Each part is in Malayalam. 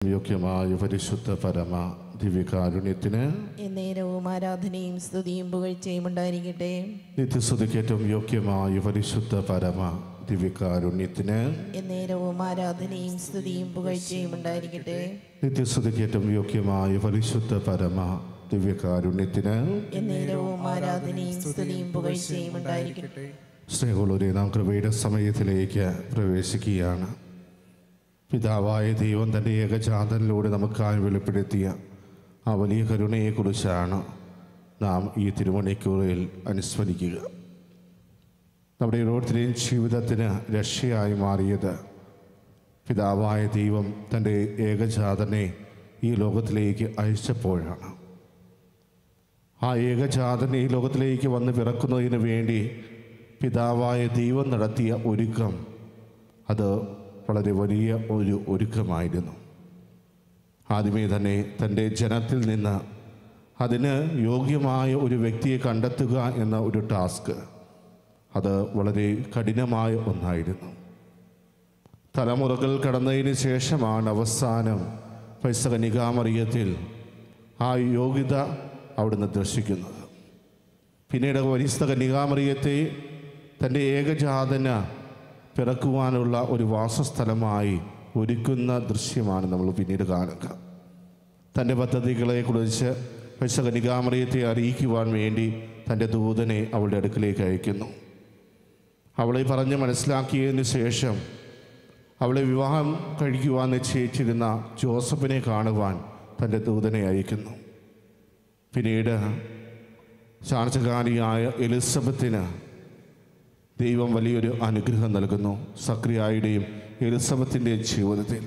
യോഗ്യമായ പരിശുദ്ധ പരമ ദിവ്യകാരുണ്യത്തിന് എന്നേരവും ആരാധനയും സ്തുതിയും പുകഴ്ചയും ഉണ്ടായിരിക്കട്ടെ. നിത്യസ്തുതിക്കേറ്റവും യോഗ്യമായ പരിശുദ്ധ പരമ ദിവ്യകാരുണ്യത്തിന് എന്നേരവും ആരാധനയും സ്തുതിയും പുകഴ്ചയും ഉണ്ടായിരിക്കട്ടെ. നിത്യസ്തുതിക്കേറ്റവും യോഗ്യമായ പരിശുദ്ധ പരമ ദിവ്യകാരുണ്യത്തിന് എന്നേരവും ആരാധനയും സ്തുതിയും പുകഴ്ചയും ഉണ്ടായിരിക്കട്ടെ. സ്നേഹമുള്ളവരെ, നാം കൃപയുടെ സമയത്തിലേക്ക് പ്രവേശിക്കുകയാണ്. പിതാവായ ദൈവം തൻ്റെ ഏകജാതനിലൂടെ നമുക്കായി വെളിപ്പെടുത്തിയ ആ വലിയ കരുണയെക്കുറിച്ചാണ് നാം ഈ തിരുമണിക്കൂറിൽ അനുസ്മരിക്കുക. നമ്മുടെ ഓരോരുത്തരുടെയും ജീവിതത്തിന് രക്ഷയായി മാറിയത് പിതാവായ ദൈവം തൻ്റെ ഏകജാതനെ ഈ ലോകത്തിലേക്ക് അയച്ചപ്പോഴാണ്. ആ ഏകജാതൻ ഈ ലോകത്തിലേക്ക് വന്ന് പിറക്കുന്നതിന് വേണ്ടി പിതാവായ ദൈവം നടത്തിയ ഒരുക്കം അത് വളരെ വലിയ ഒരു ഒരുക്കമായിരുന്നു. ആദ്യമേ തന്നെ തൻ്റെ ജനത്തിൽ നിന്ന് അതിന് യോഗ്യമായ ഒരു വ്യക്തിയെ കണ്ടെത്തുക എന്ന ഒരു ടാസ്ക് അത് വളരെ കഠിനമായ ഒന്നായിരുന്നു. തലമുറകൾ കടന്നതിന് ശേഷമാണ് അവസാനം പരിശുദ്ധ കന്യകാമറിയത്തിൽ ആ യോഗ്യത അവിടുന്ന് ദർശിക്കുന്നത്. പിന്നീട് പരിശുദ്ധ കന്യകാമറിയത്തെ തൻ്റെ ഏകജാതന പിറക്കുവാനുള്ള ഒരു വാസസ്ഥലമായി ഒരുക്കുന്ന ദൃശ്യമാണ് നമ്മൾ പിന്നീട് കാണുക. തൻ്റെ പദ്ധതികളെക്കുറിച്ച് പരിശുദ്ധ കന്യകാമറിയത്തെ അറിയിക്കുവാൻ വേണ്ടി തൻ്റെ ദൂതനെ അവളുടെ അടുക്കിലേക്ക് അയക്കുന്നു. അവളെ പറഞ്ഞ് മനസ്സിലാക്കിയതിന് ശേഷം അവളെ വിവാഹം കഴിക്കുവാൻ നിശ്ചയിച്ചിരുന്ന ജോസഫിനെ കാണുവാൻ തൻ്റെ ദൂതനെ അയക്കുന്നു. പിന്നീട് ചാർച്ചക്കാരിയായ എലിസബത്തിന് ദൈവം വലിയൊരു അനുഗ്രഹം നൽകുന്നു. സക്രിയായുടെയും എലിസബത്തിൻ്റെയും ജീവിതത്തിൽ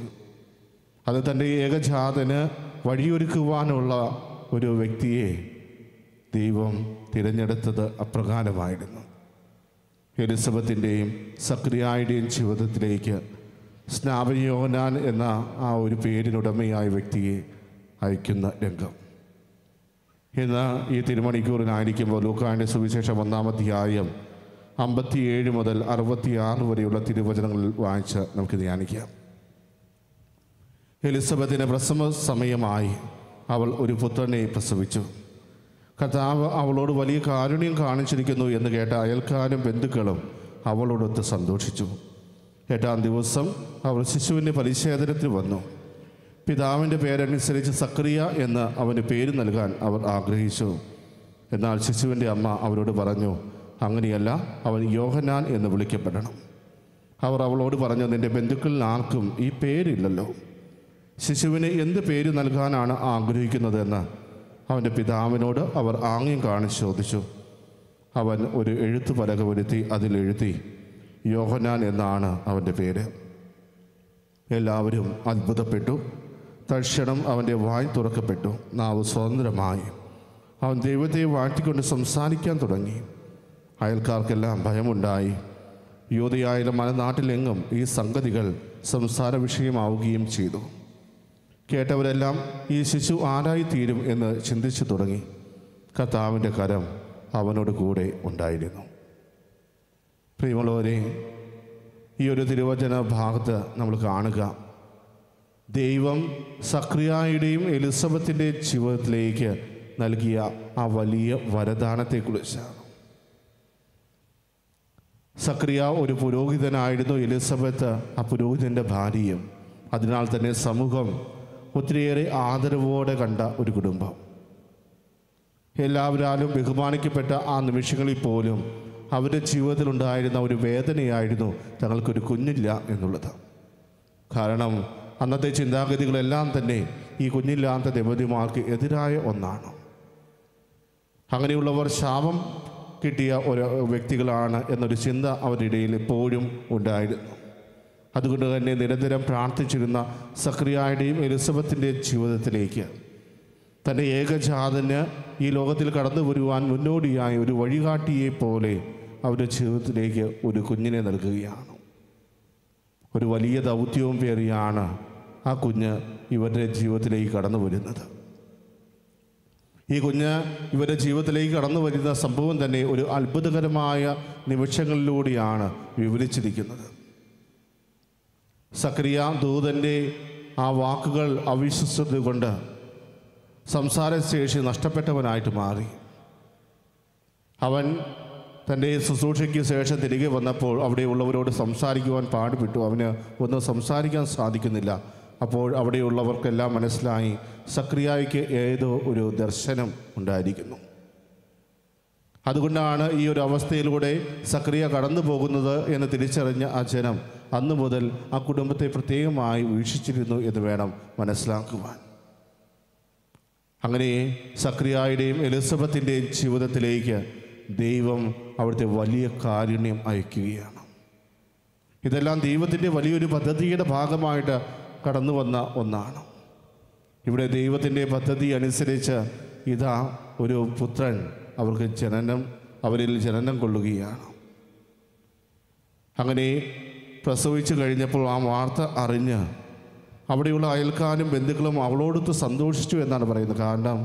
അത് തൻ്റെ ഏകജാതന് വഴിയൊരുക്കുവാനുള്ള ഒരു വ്യക്തിയെ ദൈവം തിരഞ്ഞെടുത്തത് അപ്രകാരമായിരുന്നു. എലിസബത്തിൻ്റെയും സക്രിയായുടെയും ജീവിതത്തിലേക്ക് സ്നാപന യോഹന്നാൻ എന്ന ആ ഒരു പേരിനുടമയായ വ്യക്തിയെ അയക്കുന്ന രംഗം ഇന്ന് ഈ തിരുമണിക്കൂറിനായിരിക്കുമ്പോൾ ലൂക്കായുടെ സുവിശേഷം 1-ാം അധ്യായം 57 മുതൽ 66 വരെയുള്ള തിരുവചനങ്ങളിൽ വായിച്ച് നമുക്ക് ധ്യാനിക്കാം. എലിസബത്തിന് പ്രസവ സമയമായി അവൾ ഒരു പുത്രനെ പ്രസവിച്ചു. കർത്താവ് അവളോട് വലിയ കാരുണ്യം കാണിച്ചിരിക്കുന്നു എന്ന് കേട്ട അയൽക്കാരും ബന്ധുക്കളും അവളോടൊത്ത് സന്തോഷിച്ചു. 8-ാം ദിവസം അവൾ ശിശുവിൻ്റെ പരിച്ഛേദനത്തിൽ വന്നു. പിതാവിൻ്റെ പേരനുസരിച്ച് സക്രിയ എന്ന് അവന് പേര് നൽകാൻ അവർ ആഗ്രഹിച്ചു. എന്നാൽ ശിശുവിൻ്റെ അമ്മ അവരോട് പറഞ്ഞു, അങ്ങനെയല്ല, അവൻ യോഹന്നാൻ എന്ന് വിളിക്കപ്പെടണം. അവർ അവളോട് പറഞ്ഞു, നിൻ്റെ ബന്ധുക്കളിൽ ആർക്കും ഈ പേരില്ലല്ലോ. ശിശുവിന് എന്ത് പേര് നൽകാനാണ് ആഗ്രഹിക്കുന്നതെന്ന് അവൻ്റെ പിതാവിനോട് അവർ ആംഗ്യം കാണിച്ച് ചോദിച്ചു. അവൻ ഒരു എഴുത്തു പലക വരുത്തി അതിലെഴുതി, യോഹന്നാൻ എന്നാണ് അവൻ്റെ പേര്. എല്ലാവരും അത്ഭുതപ്പെട്ടു. തൽക്ഷണം അവൻ്റെ വായ് തുറക്കപ്പെട്ടു. നാവ് സ്വതന്ത്രമായി അവൻ ദൈവത്തെ വാഴ്ത്തിക്കൊണ്ട് സംസാരിക്കാൻ തുടങ്ങി. അയൽക്കാർക്കെല്ലാം ഭയമുണ്ടായി. യൂദയായാലും മലനാട്ടിലെങ്ങും ഈ സംഗതികൾ സംസാര വിഷയമാവുകയും ചെയ്തു. കേട്ടവരെല്ലാം ഈ ശിശു ആരായിത്തീരും എന്ന് ചിന്തിച്ചു തുടങ്ങി. കർത്താവിൻ്റെ കരം അവനോട് കൂടെ ഉണ്ടായിരുന്നു. പ്രിയമുള്ളവരെ, ഈ ഒരു തിരുവചന ഭാഗത്ത് നമ്മൾ കാണുക, ദൈവം സക്രിയായുടെയും എലിസബത്തിൻ്റെയും ജീവിതത്തിലേക്ക് നൽകിയ ആ വലിയ വരദാനത്തെക്കുറിച്ചാണ്. സക്രിയ ഒരു പുരോഹിതനായിരുന്നു. എലിസബത്ത് ആ പുരോഹിതൻ്റെ ഭാര്യയും. അതിനാൽ തന്നെ സമൂഹം ഒത്തിരിയേറെ ആദരവോടെ കണ്ട ഒരു കുടുംബം. എല്ലാവരാലും ബഹുമാനിക്കപ്പെട്ട ആ നിമിഷങ്ങളിൽ പോലും അവരുടെ ജീവിതത്തിലുണ്ടായിരുന്ന ഒരു വേദനയായിരുന്നു തങ്ങൾക്കൊരു കുഞ്ഞില്ല എന്നുള്ളത്. കാരണം അന്നത്തെ ചിന്താഗതികളെല്ലാം തന്നെ ഈ കുഞ്ഞില്ലാത്ത ദമ്പതിമാർക്ക് എതിരായ ഒന്നാണ്. അങ്ങനെയുള്ളവർ ശാപം കിട്ടിയ ഒരു വ്യക്തികളാണ് എന്നൊരു ചിന്ത അവരുടെ ഇടയിൽ എപ്പോഴും ഉണ്ടായിരുന്നു. അതുകൊണ്ട് തന്നെ നിരന്തരം പ്രാർത്ഥിച്ചിരുന്ന സക്രിയായുടെയും എലിസബത്തിൻ്റെയും ജീവിതത്തിലേക്ക് തൻ്റെ ഏകജാതന് ഈ ലോകത്തിൽ കടന്നു വരുവാൻ മുന്നോടിയായി ഒരു വഴികാട്ടിയെ പോലെ അവരുടെ ജീവിതത്തിലേക്ക് ഒരു കുഞ്ഞിനെ നൽകുകയാണ്. ഒരു വലിയ ദൗത്യവും പേറിയാണ് ആ കുഞ്ഞ് ഇവരുടെ ജീവിതത്തിലേക്ക് കടന്നു വരുന്നത്. ഈ കുഞ്ഞ് ഇവരുടെ ജീവിതത്തിലേക്ക് കടന്നു വരുന്ന സംഭവം തന്നെ ഒരു അത്ഭുതകരമായ നിമിഷങ്ങളിലൂടെയാണ് വിവരിച്ചിരിക്കുന്നത്. സക്രിയ ദൂതൻ്റെ ആ വാക്കുകൾ അവിശ്വസ്തത കൊണ്ട് സംസാരശേഷി നഷ്ടപ്പെട്ടവനായിട്ട് മാറി. അവൻ തൻ്റെ ശുശ്രൂഷയ്ക്ക് ശേഷം തിരികെ വന്നപ്പോൾ അവിടെയുള്ളവരോട് സംസാരിക്കുവാൻ പാടുപെട്ടു. അവന് ഒന്നും സംസാരിക്കാൻ സാധിക്കുന്നില്ല. അപ്പോൾ അവിടെയുള്ളവർക്കെല്ലാം മനസ്സിലായി സക്രിയായ്ക്ക് ഏതോ ഒരു ദർശനം ഉണ്ടായിരിക്കുന്നു. അതുകൊണ്ടാണ് ഈ ഒരു അവസ്ഥയിലൂടെ സക്രിയ കടന്നു പോകുന്നത് എന്ന് തിരിച്ചറിഞ്ഞ ആ ജനം അന്നു മുതൽ ആ കുടുംബത്തെ പ്രത്യേകമായി വീക്ഷിച്ചിരുന്നു എന്ന് വേണം മനസ്സിലാക്കുവാൻ. അങ്ങനെ സക്രിയായുടെയും എലിസബത്തിൻ്റെയും ജീവിതത്തിലേക്ക് ദൈവം അവിടുത്തെ വലിയ കാരുണ്യം അയക്കുകയാണ്. ഇതെല്ലാം ദൈവത്തിൻ്റെ വലിയൊരു പദ്ധതിയുടെ ഭാഗമായിട്ട് കടന്നു വന്ന ഒന്നാണ്. ഇവിടെ ദൈവത്തിൻ്റെ പദ്ധതി അനുസരിച്ച് ഇതാ ഒരു പുത്രൻ അവരിൽ ജനനം കൊള്ളുകയാണ്. അങ്ങനെ പ്രസവിച്ചു കഴിഞ്ഞപ്പോൾ ആ വാർത്ത അറിഞ്ഞ് അവിടെയുള്ള അയൽക്കാരും ബന്ധുക്കളും അവളോടൊത്ത് സന്തോഷിച്ചു എന്നാണ് പറയുന്നത്. കാരണം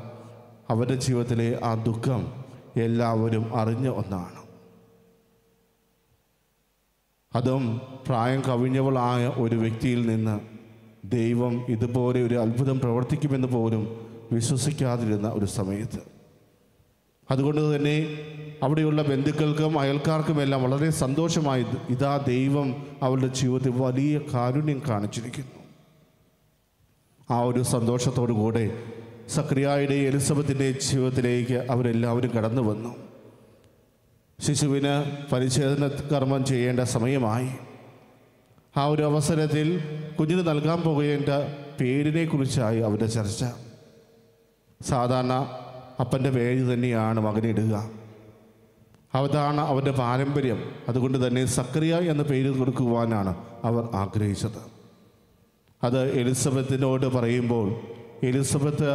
അവരുടെ ജീവിതത്തിലെ ആ ദുഃഖം എല്ലാവരും അറിഞ്ഞ ഒന്നാണ്. അതും പ്രായം കവിഞ്ഞവളായ ഒരു വ്യക്തിയിൽ നിന്ന് ദൈവം ഇതുപോലെ ഒരു അത്ഭുതം പ്രവർത്തിക്കുമെന്ന് പോലും വിശ്വസിക്കാതിരുന്ന ഒരു സമയത്ത്. അതുകൊണ്ട് തന്നെ അവിടെയുള്ള ബന്ധുക്കൾക്കും അയൽക്കാർക്കുമെല്ലാം വളരെ സന്തോഷമായി ഇതാ ദൈവം അവരുടെ ജീവിതത്തിൽ വലിയ കാരുണ്യം കാണിച്ചിരിക്കുന്നു. ആ ഒരു സന്തോഷത്തോടു കൂടെ സക്രിയായുടെയും എലിസബത്തിൻ്റെ ജീവിതത്തിലേക്ക് അവരെല്ലാവരും കടന്നു വന്നു. ശിശുവിന് പരിച്ഛേദന കർമ്മം ചെയ്യേണ്ട സമയമായി. ആ ഒരു അവസരത്തിൽ കുഞ്ഞിന് നൽകാൻ പോകേണ്ട പേരിനെ കുറിച്ചായി അവരുടെ ചർച്ച. സാധാരണ അപ്പൻ്റെ പേര് തന്നെയാണ് മകനിടുക. അതാണ് അവരുടെ പാരമ്പര്യം. അതുകൊണ്ട് തന്നെ സക്രിയ എന്ന പേര് കൊടുക്കുവാനാണ് അവർ ആഗ്രഹിച്ചത്. അത് എലിസബത്തിനോട് പറയുമ്പോൾ എലിസബത്ത്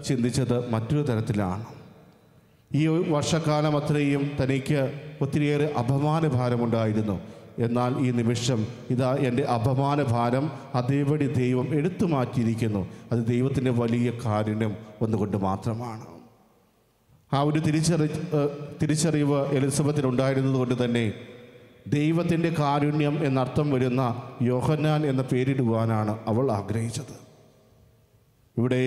ചിന്തിച്ചത് മറ്റൊരു തരത്തിലാണ്. ഈ വർഷക്കാലം അത്രയും തനിക്ക് ഒത്തിരിയേറെ അപമാനഭാരമുണ്ടായിരുന്നു. എന്നാൽ ഈ നിമിഷം ഇതാ എൻ്റെ അപമാനഭാരം അതേപടി ദൈവം എടുത്തു മാറ്റിയിരിക്കുന്നു. അത് ദൈവത്തിൻ്റെ വലിയ കാരുണ്യം ഒന്നുകൊണ്ട് മാത്രമാണ്. ആ ഒരു തിരിച്ചറിവ് എലിസബത്തിനുണ്ടായിരുന്നത് കൊണ്ട് തന്നെ ദൈവത്തിൻ്റെ കാരുണ്യം എന്നർത്ഥം വരുന്ന യോഹന്നാൻ എന്ന പേരിടുവാനാണ് അവൾ ആഗ്രഹിച്ചത്. ഇവിടെ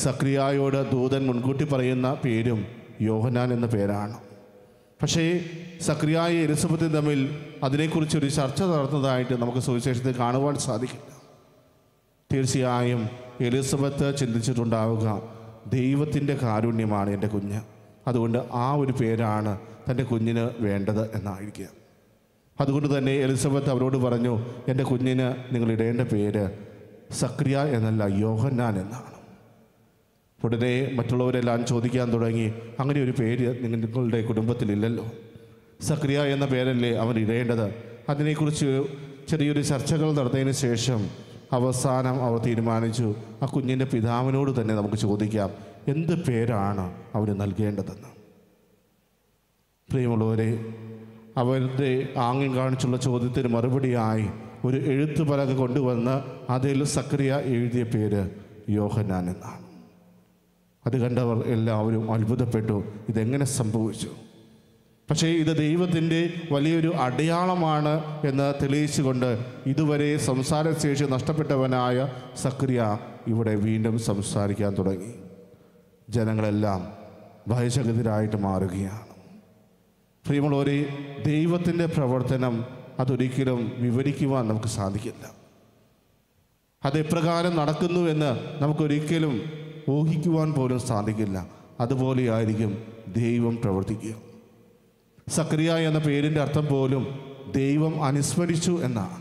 സക്രിയായോട് ദൂതൻ മുൻകൂട്ടി പറയുന്ന പേരും യോഹന്നാൻ എന്ന പേരാണ്. പക്ഷേ സക്രിയായും എലിസബത്തും തമ്മിൽ അതിനെക്കുറിച്ചൊരു ചർച്ച നടന്നതായിട്ട് നമുക്ക് സുവിശേഷത്തിൽ കാണുവാൻ സാധിക്കില്ല. തീർച്ചയായും എലിസബത്ത് ചിന്തിച്ചിട്ടുണ്ടാവുക, ദൈവത്തിൻ്റെ കാരുണ്യമാണ് എൻ്റെ കുഞ്ഞ്, അതുകൊണ്ട് ആ ഒരു പേരാണ് തൻ്റെ കുഞ്ഞിന് വേണ്ടത് എന്നായിരിക്കുക. അതുകൊണ്ട് തന്നെ എലിസബത്ത് അവരോട് പറഞ്ഞു, എൻ്റെ കുഞ്ഞിന് നിങ്ങൾ ഇടേണ്ട പേര് സക്രിയ എന്നല്ല യോഹന്നാൻ എന്നാണ്. ഉടനെ മറ്റുള്ളവരെല്ലാം ചോദിക്കാൻ തുടങ്ങി, അങ്ങനെ ഒരു പേര് നിങ്ങളുടെ കുടുംബത്തിലില്ലല്ലോ, സക്രിയ എന്ന പേരല്ലേ അവൻ ഇടേണ്ടത്? അതിനെക്കുറിച്ച് ചെറിയൊരു ചർച്ചകൾ നടത്തിയതിന് ശേഷം അവസാനം അവർ തീരുമാനിച്ചു, ആ കുഞ്ഞിൻ്റെ പിതാവിനോട് തന്നെ നമുക്ക് ചോദിക്കാം എന്ത് പേരാണ് അവന് നൽകേണ്ടതെന്ന്. പ്രിയമുള്ളവരെ, അവരുടെ ആംഗ്യം കാണിച്ചുള്ള ചോദ്യത്തിന് മറുപടിയായി ഒരു എഴുത്തുപലക കൊണ്ടുവന്ന് അതിൽ സക്രിയ എഴുതിയ പേര് യോഹന്നാൻ എന്നാണ്. അത് കണ്ടവർ എല്ലാവരും അത്ഭുതപ്പെട്ടു, ഇതെങ്ങനെ സംഭവിച്ചു? പക്ഷേ ഇത് ദൈവത്തിൻ്റെ വലിയൊരു അടയാളമാണ് എന്ന് തെളിയിച്ചുകൊണ്ട് ഇതുവരെ സംസാരശേഷി നഷ്ടപ്പെട്ടവനായ സക്രിയ ഇവിടെ വീണ്ടും സംസാരിക്കാൻ തുടങ്ങി. ജനങ്ങളെല്ലാം ഭയചകിതരായിട്ട് മാറുകയാണ്. പ്രിയമുള്ളവരെ, ദൈവത്തിൻ്റെ പ്രവർത്തനം അതൊരിക്കലും വിവരിക്കുവാൻ നമുക്ക് സാധിക്കില്ല. അതെപ്രകാരം നടക്കുന്നുവെന്ന് നമുക്കൊരിക്കലും ഊഹിക്കുവാൻ പോലും സാധിക്കില്ല. അതുപോലെയായിരിക്കും ദൈവം പ്രവർത്തിക്കുക. സക്രിയ എന്ന പേരിൻ്റെ അർത്ഥം പോലും ദൈവം അനുസ്മരിച്ചു എന്നാണ്.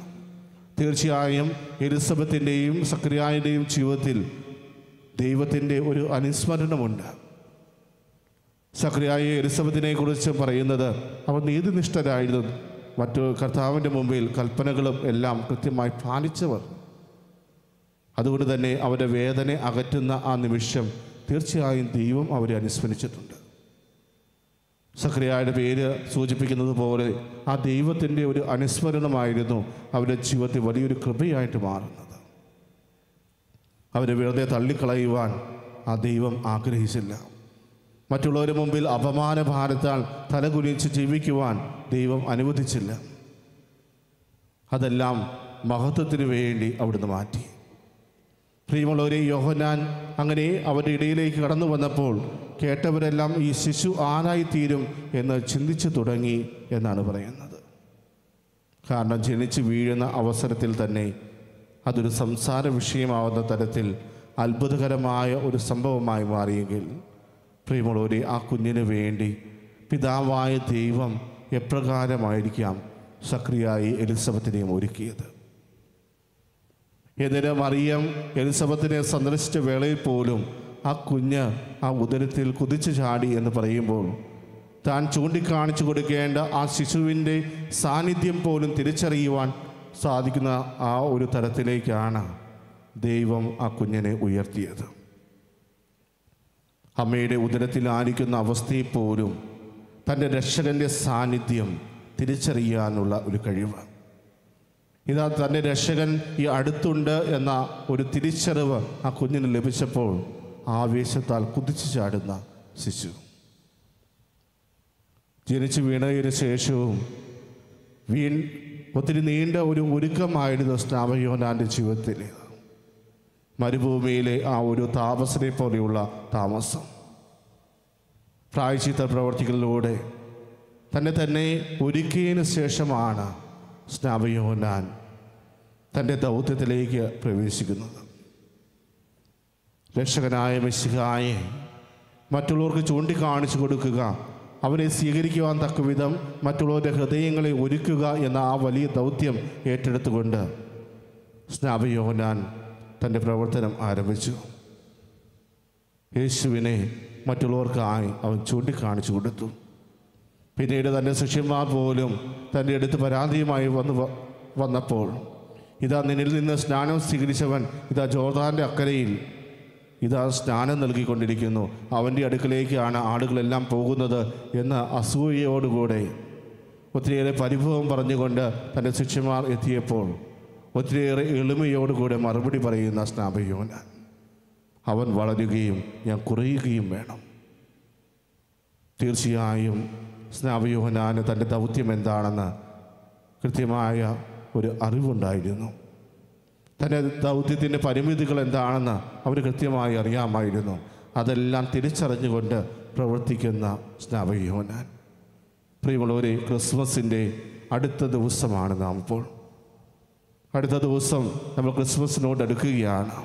തീർച്ചയായും എലിസബത്തിൻ്റെയും സക്രിയായുടെയും ജീവിതത്തിൽ ദൈവത്തിൻ്റെ ഒരു അനുസ്മരണമുണ്ട്. സക്രിയായെ എലിസബത്തിനെ കുറിച്ച് പറയുന്നത് അവർ നീതിനിഷ്ഠരായിരുന്നു, മറ്റു കർത്താവിൻ്റെ മുമ്പിൽ കൽപ്പനകളും എല്ലാം കൃത്യമായി പാലിച്ചവർ. അതുകൊണ്ട് തന്നെ അവരുടെ വേദന അകറ്റുന്ന ആ നിമിഷം തീർച്ചയായും ദൈവം അവരെ അനുസ്മരിച്ചിട്ടുണ്ട്. സക്രിയായുടെ പേര് സൂചിപ്പിക്കുന്നത് പോലെ ആ ദൈവത്തിൻ്റെ ഒരു അനുസ്മരണമായിരുന്നു അവരുടെ ജീവിതത്തിൽ വലിയൊരു കൃപയായിട്ട് മാറുന്നത്. അവരെ വെറുതെ തള്ളിക്കളയുവാൻ ആ ദൈവം ആഗ്രഹിച്ചില്ല. മറ്റുള്ളവരുടെ മുമ്പിൽ അപമാനഭാരത്താൽ തലകുനിച്ച് ജീവിക്കുവാൻ ദൈവം അനുവദിച്ചില്ല. അതെല്ലാം മഹത്വത്തിന് വേണ്ടി അവിടുന്ന് മാറ്റി. പ്രിയമുള്ളവരെ, യോഹന്നാൻ അങ്ങനെ അവരുടെ ഇടയിലേക്ക് കടന്നു വന്നപ്പോൾ കേട്ടവരെല്ലാം ഈ ശിശു ആരായിത്തീരും എന്ന് ചിന്തിച്ചു തുടങ്ങി എന്നാണ് പറയുന്നത്. കാരണം ജനിച്ച് വീഴുന്ന അവസരത്തിൽ തന്നെ അതൊരു സംസാര വിഷയമാവുന്ന തരത്തിൽ അത്ഭുതകരമായ ഒരു സംഭവമായി മാറിയെങ്കിൽ, പ്രിയമുള്ളവരെ, ആ കുഞ്ഞിന് വേണ്ടി പിതാവായ ദൈവം എപ്രകാരമായിരിക്കാം സക്രിയായി എലിസബത്തിനെയും ഒരുക്കിയത്. എന്നിട്ട് മറിയം എലിസബത്തിനെ സന്ദർശിച്ച വേളയിൽ പോലും ആ കുഞ്ഞ് ആ ഉദരത്തിൽ കുതിച്ചു ചാടി എന്ന് പറയുമ്പോൾ താൻ ചൂണ്ടിക്കാണിച്ചു കൊടുക്കേണ്ട ആ ശിശുവിൻ്റെ സാന്നിധ്യം പോലും തിരിച്ചറിയുവാൻ സാധിക്കുന്ന ആ ഒരു തരത്തിലേക്കാണ് ദൈവം ആ കുഞ്ഞിനെ ഉയർത്തിയത്. അമ്മയുടെ ഉദരത്തിലായിരിക്കുന്ന അവസ്ഥയിൽ പോലും തൻ്റെ രക്ഷകൻ്റെ സാന്നിധ്യം തിരിച്ചറിയാനുള്ള ഒരു കഴിവ്, ഇതാ തൻ്റെ രക്ഷകൻ ഈ അടുത്തുണ്ട് എന്ന ഒരു തിരിച്ചറിവ് ആ കുഞ്ഞിന് ലഭിച്ചപ്പോൾ ആവേശത്താൽ കുതിച്ചു ചാടുന്ന ശിശു. ജനിച്ചു വീണതിന് ശേഷവും ഒത്തിരി നീണ്ട ഒരു ഒരുക്കമായിരുന്നു സ്നാപയോഹന്നാൻ്റെ ജീവിതത്തിൽ. മരുഭൂമിയിലെ ആ ഒരു താമസനെ പോലെയുള്ള താമസം, പ്രായശ്ചിത്ത പ്രവർത്തികളിലൂടെ തന്നെ ഒരുക്കിയതിന് ശേഷമാണ് സ്നാപയോഹന്നാൻ തൻ്റെ ദൗത്യത്തിലേക്ക് പ്രവേശിക്കുന്നത്. രക്ഷകനായ മെശിഹായെ മറ്റുള്ളവർക്ക് ചൂണ്ടിക്കാണിച്ചു കൊടുക്കുക, അവരെ സ്വീകരിക്കുവാൻ തക്കവിധം മറ്റുള്ളവരുടെ ഹൃദയങ്ങളെ ഒരുക്കുക എന്ന ആ വലിയ ദൗത്യം ഏറ്റെടുത്തുകൊണ്ട് സ്നാപയോഹന്നാൻ തൻ്റെ പ്രവർത്തനം ആരംഭിച്ചു. യേശുവിനെ മറ്റുള്ളവർക്കായി അവൻ ചൂണ്ടിക്കാണിച്ചു കൊടുത്തു. പിന്നീട് തൻ്റെ ശിഷ്യന്മാർ പോലും തൻ്റെ അടുത്ത് പരാതിയുമായി വന്നപ്പോൾ, ഇതാ നിന്നിൽ നിന്ന് സ്നാനം സ്വീകരിച്ചവൻ ഇതാ ജോർദാൻ്റെ അക്കരയിൽ ഇതാ സ്നാനം നൽകിക്കൊണ്ടിരിക്കുന്നു, അവൻ്റെ അടുക്കലേക്കാണ് ആളുകളെല്ലാം പോകുന്നത് എന്ന അസൂയയോടുകൂടെ ഒത്തിരിയേറെ പരിഭവം പറഞ്ഞുകൊണ്ട് തൻ്റെ ശിഷ്യന്മാർ എത്തിയപ്പോൾ ഒത്തിരിയേറെ എളിമയോടുകൂടെ മറുപടി പറയുന്ന സ്നാപയോഹന്നാൻ, അവൻ വളരുകയും ഞാൻ കുറയുകയും വേണം. തീർച്ചയായും സ്നാപയോഹന്നാന് തൻ്റെ ദൗത്യം എന്താണെന്ന് കൃത്യമായ ഒരു അറിവുണ്ടായിരുന്നു. തൻ്റെ ദൗത്യത്തിൻ്റെ പരിമിതികൾ എന്താണെന്ന് അവർ കൃത്യമായി അറിയാമായിരുന്നു. അതെല്ലാം തിരിച്ചറിഞ്ഞുകൊണ്ട് പ്രവർത്തിക്കുന്ന സ്നാപയോഹന്നാൻ. പ്രിയമുള്ളവരെ, ക്രിസ്മസിൻ്റെ അടുത്ത ദിവസമാണ് നാം ഇപ്പോൾ. അടുത്ത ദിവസം നമ്മൾ ക്രിസ്മസിനോട് അടുക്കുകയാണ്.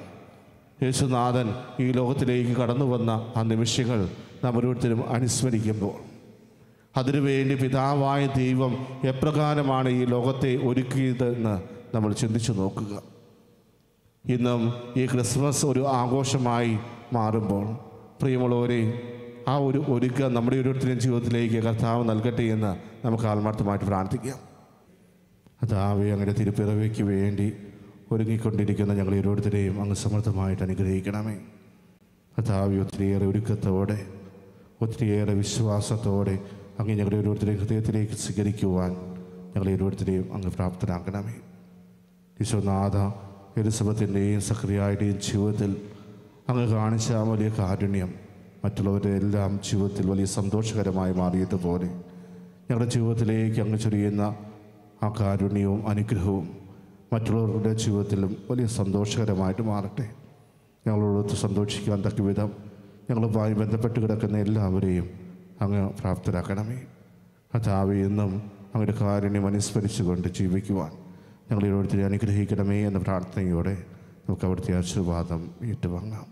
യേശുനാഥൻ ഈ ലോകത്തിലേക്ക് കടന്നു വന്ന ആ നിമിഷങ്ങൾ നാം ഓരോരുത്തരും അനുസ്മരിക്കുമ്പോൾ അതിനുവേണ്ടി പിതാവായ ദൈവം എപ്രകാരമാണ് ഈ ലോകത്തെ ഒരുക്കിയതെന്ന് നമ്മൾ ചിന്തിച്ചു നോക്കുക. ഇന്നും ഈ ക്രിസ്മസ് ഒരു ആഘോഷമായി മാറുമ്പോൾ പ്രിയമുള്ളവരെ, ആ ഒരു ഒരുക്കം നമ്മുടെ ഓരോരുത്തരുടെയും ജീവിതത്തിലേക്ക് കർത്താവ് നൽകട്ടെ എന്ന് നമുക്ക് ആത്മാർത്ഥമായിട്ട് പ്രാർത്ഥിക്കാം. കർത്താവേ, അങ്ങയുടെ തിരുപ്പിറവിക്ക് വേണ്ടി ഒരുങ്ങിക്കൊണ്ടിരിക്കുന്ന ഞങ്ങൾ ഓരോരുത്തരെയും അങ്ങ് സമൃദ്ധമായിട്ട് അനുഗ്രഹിക്കണമേ. കർത്താവേ, ഒത്തിരിയേറെ ഒരുക്കത്തോടെ ഒത്തിരിയേറെ വിശ്വാസത്തോടെ അങ്ങ് ഞങ്ങളുടെ ഓരോരുത്തരെയും ഹൃദയത്തിലേക്ക് സ്വീകരിക്കുവാൻ ഞങ്ങളെ ഓരോരുത്തരെയും അങ്ങ് പ്രാപ്തരാക്കണമേ. ഈശോനാഥ, എലിസബത്തിൻ്റെയും സക്രിയായുടെയും ജീവിതത്തിൽ അങ്ങ് കാണിച്ച ആ വലിയ കാരുണ്യം മറ്റുള്ളവരുടെ എല്ലാം ജീവിതത്തിൽ വലിയ സന്തോഷകരമായി മാറിയതുപോലെ ഞങ്ങളുടെ ജീവിതത്തിലേക്ക് അങ്ങ് ചൊരിയുന്ന ആ കാരുണ്യവും അനുഗ്രഹവും മറ്റുള്ളവരുടെ ജീവിതത്തിലും വലിയ സന്തോഷകരമായിട്ട് മാറട്ടെ. ഞങ്ങളോടൊത്ത് സന്തോഷിക്കാൻ തക്ക വിധം ഞങ്ങളുമായി ബന്ധപ്പെട്ട് കിടക്കുന്ന എല്ലാവരെയും അങ്ങ് പ്രാപ്തരാക്കണമേ. കർത്താവേ, എന്നും അങ്ങയുടെ കാരുണ്യം അനുസ്മരിച്ചുകൊണ്ട് ജീവിക്കുവാൻ ഞങ്ങളെ ഓരോരുത്തരെ അനുഗ്രഹിക്കണമേ എന്ന പ്രാർത്ഥനയോടെ നമുക്ക് അവിടുത്തെ ആശീർവാദം ഏറ്റുവാങ്ങാം.